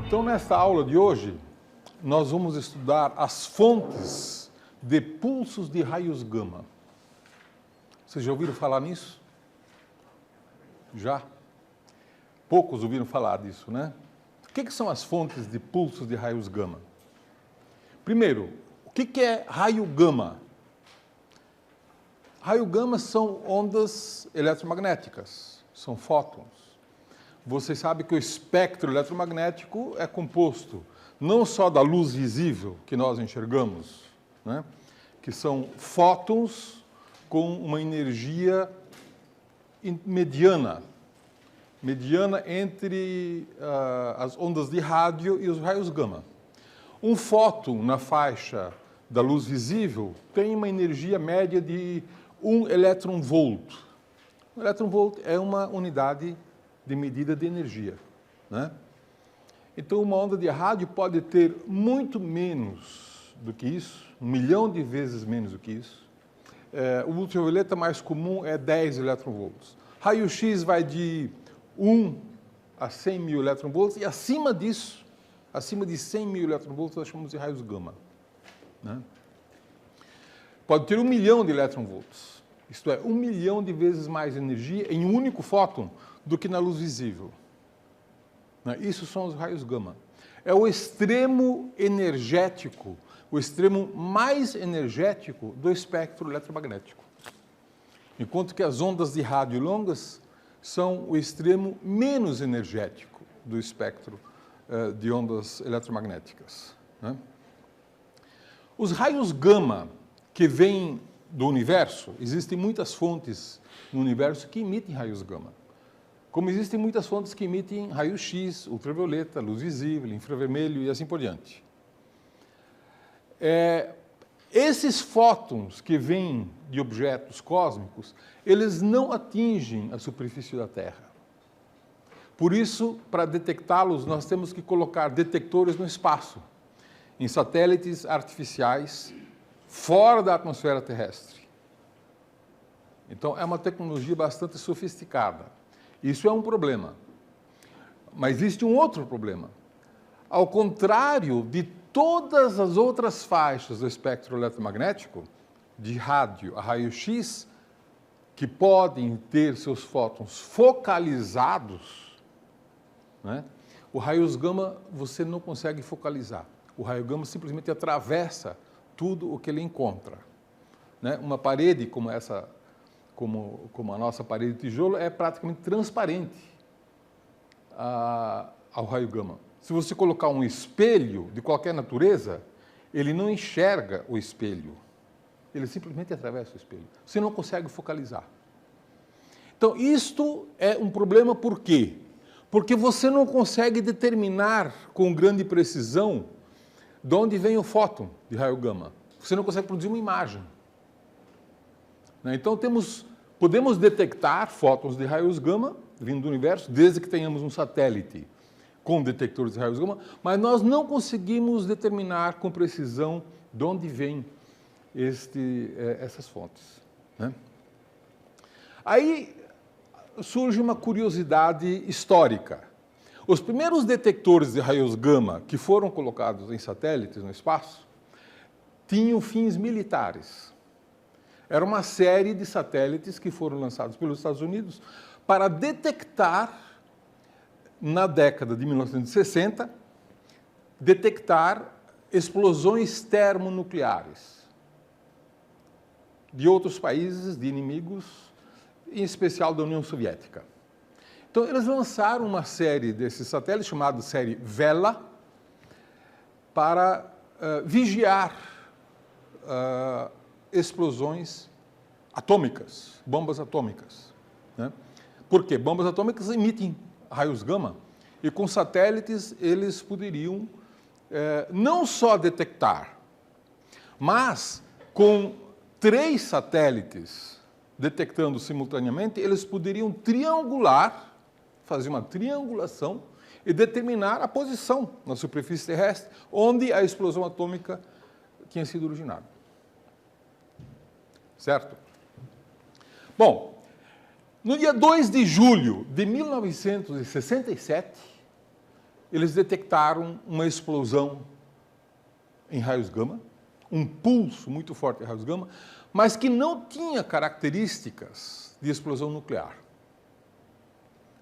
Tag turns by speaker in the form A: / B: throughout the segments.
A: Então, nesta aula de hoje, nós vamos estudar as fontes de pulsos de raios gama. Vocês já ouviram falar nisso? Já? Poucos ouviram falar disso, né? O que são as fontes de pulsos de raios gama? Primeiro, o que é raio gama? Raio gama são ondas eletromagnéticas, são fótons. Você sabe que o espectro eletromagnético é composto não só da luz visível que nós enxergamos, né? Que são fótons com uma energia mediana entre as ondas de rádio e os raios gama. Um fóton na faixa da luz visível tem uma energia média de 1 elétron-volt. 1 elétron-volt é uma unidade de medida de energia, né? Então, uma onda de rádio pode ter muito menos do que isso, 1 milhão de vezes menos do que isso. O ultravioleta mais comum é 10 elétron-volts. Raio-X vai de 1 a 100 mil elétron-volts, e acima disso, acima de 100 mil elétron-volts, nós chamamos de raios gama, né? Pode ter 1 milhão de elétron-volts, isto é, 1 milhão de vezes mais energia em um único fóton do que na luz visível. Isso são os raios gama. É o extremo energético, o extremo mais energético do espectro eletromagnético. Enquanto que as ondas de rádio longas são o extremo menos energético do espectro de ondas eletromagnéticas, né? Os raios gama que vêm do universo, existem muitas fontes no universo que emitem raios gama. Como existem muitas fontes que emitem raio-x, ultravioleta, luz visível, infravermelho e assim por diante. Esses fótons que vêm de objetos cósmicos, eles não atingem a superfície da Terra. Por isso, para detectá-los, nós temos que colocar detectores no espaço, em satélites artificiais, fora da atmosfera terrestre. Então, é uma tecnologia bastante sofisticada. Isso é um problema. Mas existe um outro problema. Ao contrário de todas as outras faixas do espectro eletromagnético, de rádio a raio-x, que podem ter seus fótons focalizados, né? O raio gama você não consegue focalizar. O raio gama simplesmente atravessa tudo o que ele encontra, né? Uma parede como essa, como a nossa parede de tijolo, é praticamente transparente ao raio gama. Se você colocar um espelho de qualquer natureza, ele não enxerga o espelho. Ele simplesmente atravessa o espelho. Você não consegue focalizar. Então, isto é um problema por quê? Porque você não consegue determinar com grande precisão de onde vem o fóton de raio gama. Você não consegue produzir uma imagem. Então, podemos detectar fótons de raios gama vindo do universo, desde que tenhamos um satélite com detectores de raios gama, mas nós não conseguimos determinar com precisão de onde vêm essas fontes, né? Aí surge uma curiosidade histórica. Os primeiros detectores de raios gama que foram colocados em satélites no espaço tinham fins militares. Era uma série de satélites que foram lançados pelos Estados Unidos para detectar, na década de 1960, detectar explosões termonucleares de outros países, de inimigos, em especial da União Soviética. Então, eles lançaram uma série desses satélites, chamada série Vela, para vigiar explosões atômicas, bombas atômicas, né? Por quê? Bombas atômicas emitem raios gama, e com satélites eles poderiam não só detectar, mas com 3 satélites detectando simultaneamente, eles poderiam triangular, fazer uma triangulação e determinar a posição na superfície terrestre onde a explosão atômica tinha sido originada. Certo? Bom, no dia 2 de julho de 1967, eles detectaram uma explosão em raios gama, um pulso muito forte em raios gama, mas que não tinha características de explosão nuclear.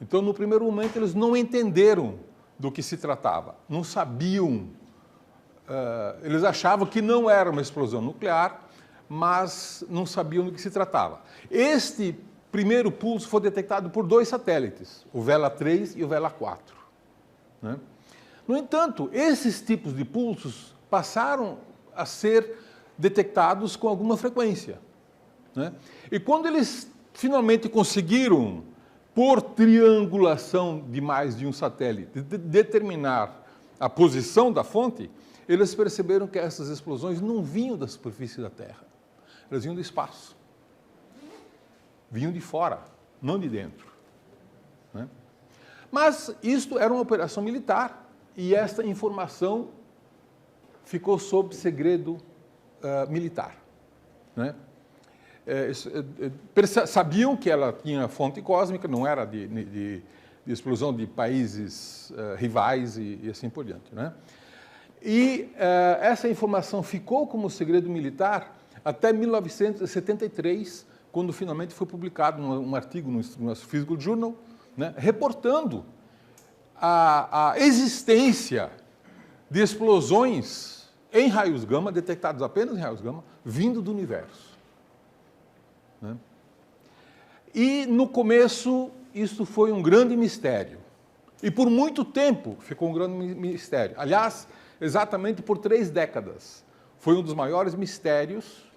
A: Então, no primeiro momento, eles não entenderam do que se tratava, não sabiam. Eles achavam que não era uma explosão nuclear, mas não sabiam do que se tratava. Este primeiro pulso foi detectado por 2 satélites, o Vela 3 e o Vela 4. Né? No entanto, esses tipos de pulsos passaram a ser detectados com alguma frequência. Né? E quando eles finalmente conseguiram, por triangulação de mais de um satélite, determinar a posição da fonte, eles perceberam que essas explosões não vinham da superfície da Terra, elas vinham do espaço. Vinham de fora, não de dentro. Né? Mas isto era uma operação militar e esta informação ficou sob segredo militar. Né? Sabiam que ela tinha fonte cósmica, não era de explosão de países rivais e assim por diante. Né? E essa informação ficou como segredo militar até 1973, quando finalmente foi publicado um artigo no Physical Journal, né, reportando a existência de explosões em raios gama, detectados apenas em raios gama, vindo do universo. Né? E, no começo, isso foi um grande mistério. E, por muito tempo, ficou um grande mistério. Aliás, exatamente por 3 décadas. Foi um dos maiores mistérios,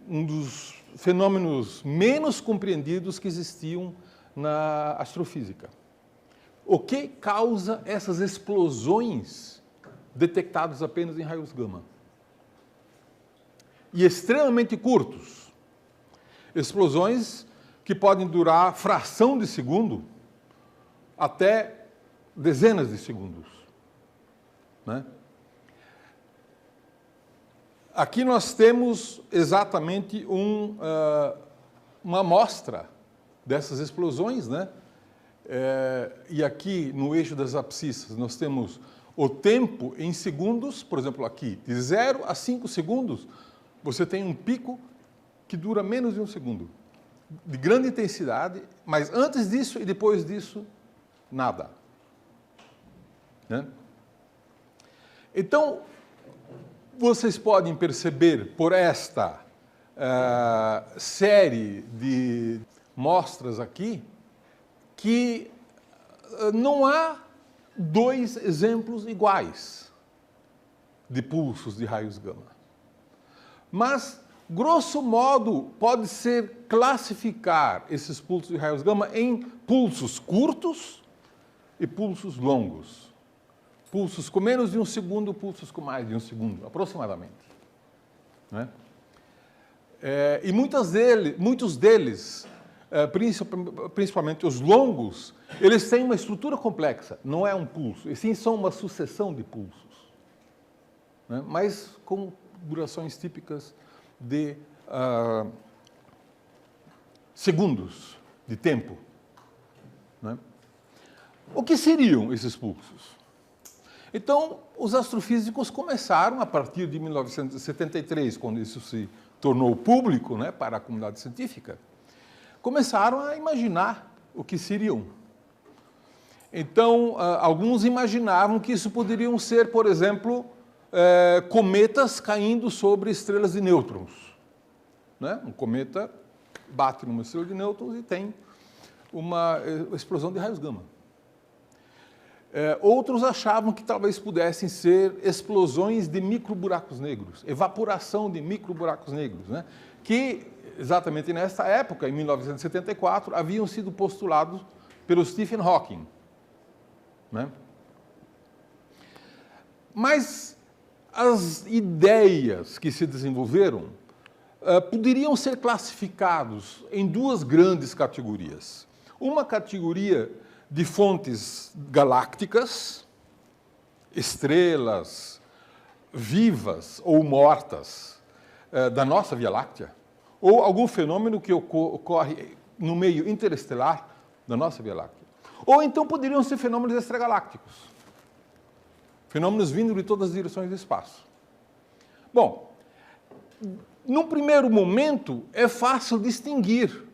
A: um dos fenômenos menos compreendidos que existiam na astrofísica. O que causa essas explosões detectadas apenas em raios gama? E extremamente curtos. Explosões que podem durar fração de segundo até dezenas de segundos. Né? Aqui nós temos exatamente uma amostra dessas explosões, né? E aqui no eixo das abscissas nós temos o tempo em segundos, por exemplo aqui, de 0 a 5 segundos, você tem um pico que dura menos de 1 segundo, de grande intensidade, mas antes disso e depois disso, nada. Né? Então, vocês podem perceber por esta série de mostras aqui que não há 2 exemplos iguais de pulsos de raios gama. Mas, grosso modo, pode-se classificar esses pulsos de raios gama em pulsos curtos e pulsos longos. Pulsos com menos de 1 segundo, pulsos com mais de 1 segundo, aproximadamente. Né? E muitos deles, principalmente os longos, eles têm uma estrutura complexa, não é um pulso, e sim são uma sucessão de pulsos. Né? Mas com durações típicas de segundos de tempo. Né? O que seriam esses pulsos? Então, os astrofísicos começaram, a partir de 1973, quando isso se tornou público, né, para a comunidade científica, começaram a imaginar o que seriam. Então, alguns imaginavam que isso poderiam ser, por exemplo, cometas caindo sobre estrelas de nêutrons. Né? Um cometa bate numa estrela de nêutrons e tem uma explosão de raios gama. Outros achavam que talvez pudessem ser explosões de microburacos negros, evaporação de microburacos negros, né? Que, exatamente nessa época, em 1974, haviam sido postulados pelo Stephen Hawking. Né? Mas as ideias que se desenvolveram poderiam ser classificados em 2 grandes categorias. Uma categoria de fontes galácticas, estrelas vivas ou mortas da nossa Via Láctea, ou algum fenômeno que ocorre no meio interestelar da nossa Via Láctea. Ou então poderiam ser fenômenos extragalácticos. Fenômenos vindo de todas as direções do espaço. Bom, num primeiro momento é fácil distinguir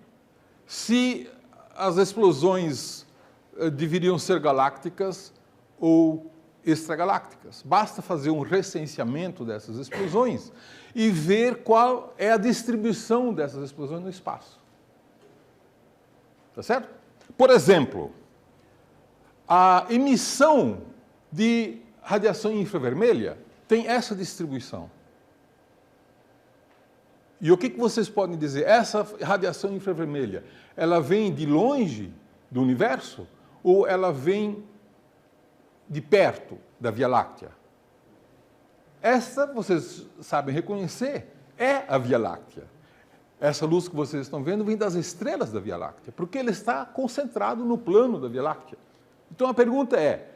A: se as explosões deveriam ser galácticas ou extragalácticas. Basta fazer um recenseamento dessas explosões e ver qual é a distribuição dessas explosões no espaço. Tá certo? Por exemplo, a emissão de radiação infravermelha tem essa distribuição. E o que vocês podem dizer? Essa radiação infravermelha, ela vem de longe do universo ou ela vem de perto da Via Láctea? Essa, vocês sabem reconhecer, é a Via Láctea. Essa luz que vocês estão vendo vem das estrelas da Via Láctea, porque ele está concentrado no plano da Via Láctea. Então a pergunta é,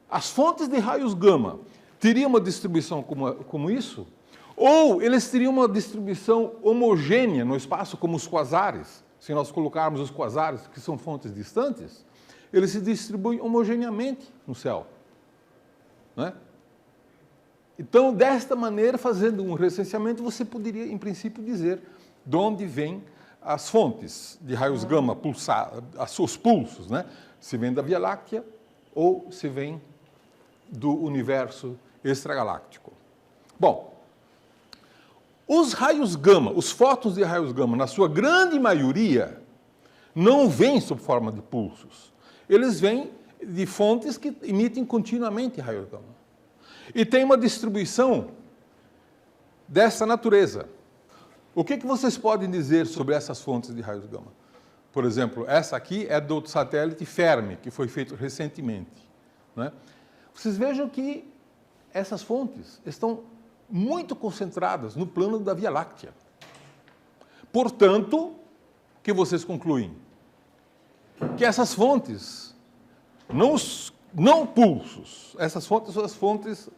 A: as fontes de raios gama teriam uma distribuição como isso? Ou eles teriam uma distribuição homogênea no espaço, como os quasares? Se nós colocarmos os quasares, que são fontes distantes, eles se distribuem homogeneamente no céu. Né? Então, desta maneira, fazendo um recenseamento, você poderia, em princípio, dizer de onde vêm as fontes de raios gama os pulsos, né? Se vem da Via Láctea ou se vem do universo extragaláctico. Bom, os raios gama, os fótons de raios gama, na sua grande maioria, não vêm sob forma de pulsos. Eles vêm de fontes que emitem continuamente raios gama. E tem uma distribuição dessa natureza. O que vocês podem dizer sobre essas fontes de raios gama? Por exemplo, essa aqui é do satélite Fermi, que foi feito recentemente. Né? Vocês vejam que essas fontes estão muito concentradas no plano da Via Láctea. Portanto, o que vocês concluem? Que essas fontes, não pulsos, essas fontes são as fontes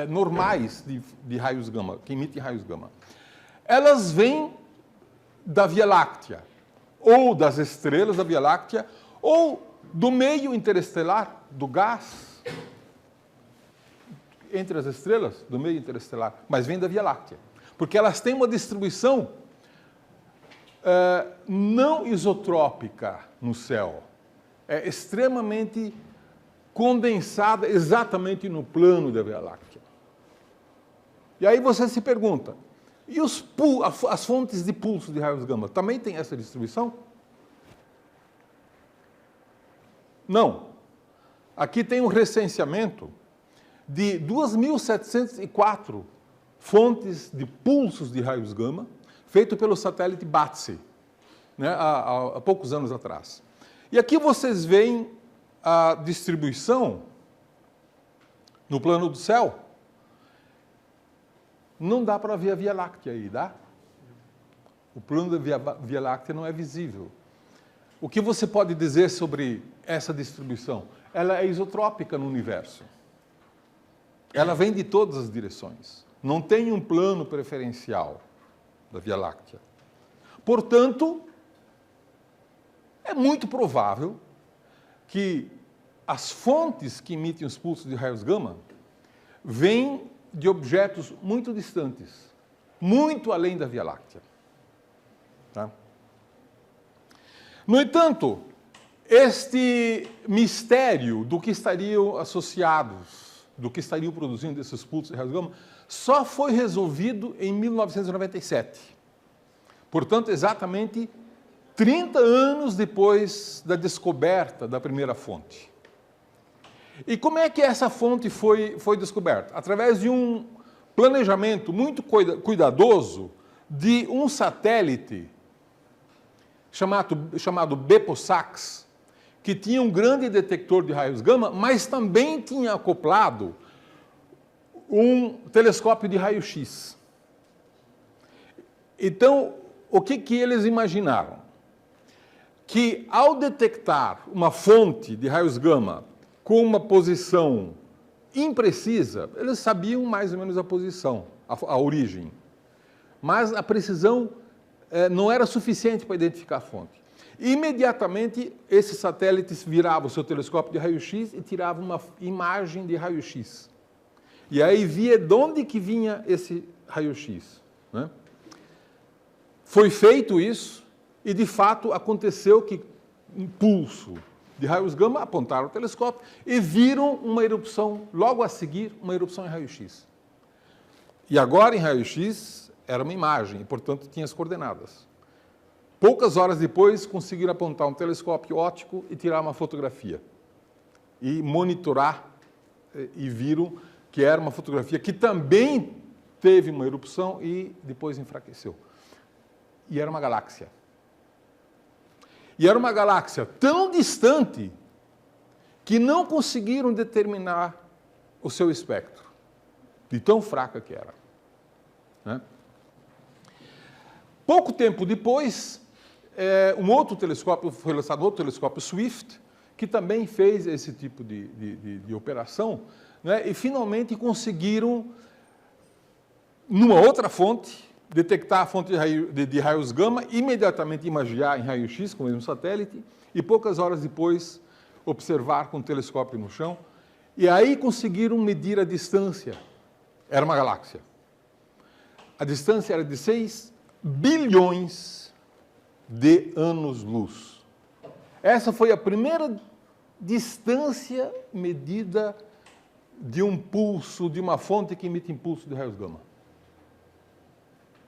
A: normais de raios gama, que emitem raios gama. Elas vêm da Via Láctea, ou das estrelas da Via Láctea, ou do meio interestelar, do gás, entre as estrelas, do meio interestelar, mas vem da Via Láctea. Porque elas têm uma distribuição não isotrópica no céu. É extremamente condensada exatamente no plano da Via Láctea. E aí você se pergunta, e as fontes de pulso de raios gama também têm essa distribuição? Não. Aqui tem um recenseamento de 2.704 fontes de pulsos de raios gama, feito pelo satélite BATSE, né, há poucos anos atrás. E aqui vocês veem a distribuição no plano do céu. Não dá para ver a Via Láctea aí, dá? O plano da Via Láctea não é visível. O que você pode dizer sobre essa distribuição? Ela é isotrópica no universo. Ela vem de todas as direções. Não tem um plano preferencial da Via Láctea. Portanto, é muito provável que as fontes que emitem os pulsos de raios gama vêm de objetos muito distantes, muito além da Via Láctea. Tá? No entanto, este mistério do que estariam associados, do que estariam produzindo esses pulsos de raios gama, só foi resolvido em 1997. Portanto, exatamente 30 anos depois da descoberta da primeira fonte. E como é que essa fonte foi descoberta? Através de um planejamento muito cuidadoso de um satélite chamado BEPO-SAX, que tinha um grande detector de raios gama, mas também tinha acoplado um telescópio de raio-x. Então, o que eles imaginaram? Que ao detectar uma fonte de raios gama com uma posição imprecisa, eles sabiam mais ou menos a posição, a origem, mas a precisão não era suficiente para identificar a fonte. Imediatamente, esses satélites viravam o seu telescópio de raio-x e tiravam uma imagem de raio-x. E aí via de onde que vinha esse raio-x, né? Foi feito isso e, de fato, aconteceu que um pulso de raios gama apontaram o telescópio e viram uma erupção, logo a seguir, uma erupção em raio-x. E agora, em raio-x, era uma imagem, e, portanto, tinha as coordenadas. Poucas horas depois, conseguiram apontar um telescópio óptico e tirar uma fotografia. E monitorar, e viram que era uma fotografia que também teve uma erupção e depois enfraqueceu. E era uma galáxia. E era uma galáxia tão distante que não conseguiram determinar o seu espectro, de tão fraca que era, né? Pouco tempo depois, um outro telescópio, foi lançado outro telescópio Swift, que também fez esse tipo de operação, né? E finalmente conseguiram, numa outra fonte, detectar a fonte de raios gama, imediatamente imagiar em raio-x com o mesmo satélite, e poucas horas depois observar com o telescópio no chão, e aí conseguiram medir a distância. Era uma galáxia. A distância era de 6 bilhões de anos-luz. Essa foi a primeira distância medida de um pulso, de uma fonte que emite impulso de raios gama.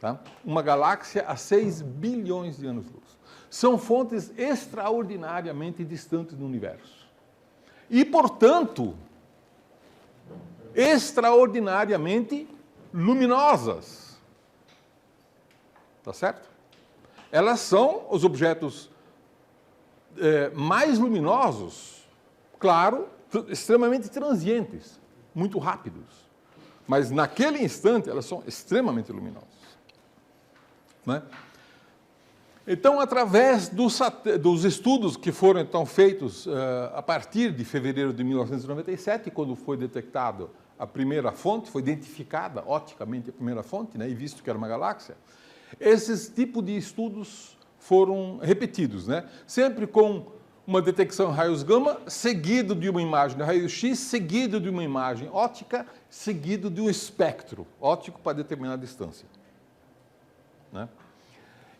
A: Tá? Uma galáxia a 6 bilhões de anos-luz. São fontes extraordinariamente distantes do universo. E, portanto, extraordinariamente luminosas. Tá certo? Elas são os objetos mais luminosos, claro, extremamente transientes, muito rápidos. Mas, naquele instante, elas são extremamente luminosas. Né? Então, através dos estudos que foram então feitos a partir de fevereiro de 1997, quando foi detectada a primeira fonte, foi identificada oticamente a primeira fonte, né, e visto que era uma galáxia, esses tipos de estudos foram repetidos, né, sempre com uma detecção em raios gama, seguido de uma imagem de raio-x, seguido de uma imagem óptica, seguido de um espectro óptico para determinar a distância. Né?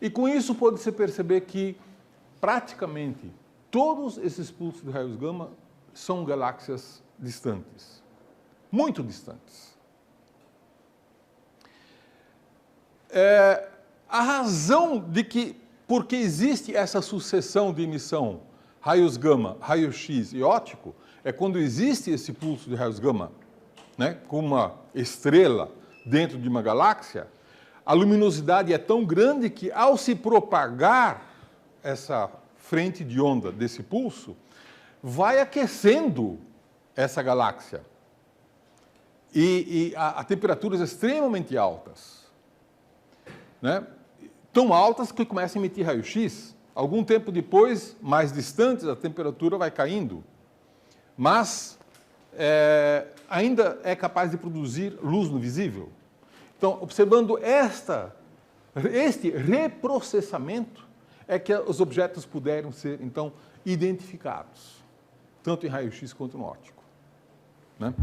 A: E com isso pode-se perceber que praticamente todos esses pulsos de raios gama são galáxias distantes, muito distantes. A razão de que, porque existe essa sucessão de emissão raios gama, raio-x e óptico, é quando existe esse pulso de raios gama, né, com uma estrela dentro de uma galáxia, a luminosidade é tão grande que, ao se propagar essa frente de onda desse pulso, vai aquecendo essa galáxia. E a temperaturas extremamente altas, né? Tão altas que começam a emitir raio-x. Algum tempo depois, mais distantes, a temperatura vai caindo. Mas ainda é capaz de produzir luz no visível. Então, observando este reprocessamento, é que os objetos puderam ser, então, identificados, tanto em raio-x quanto no óptico, né?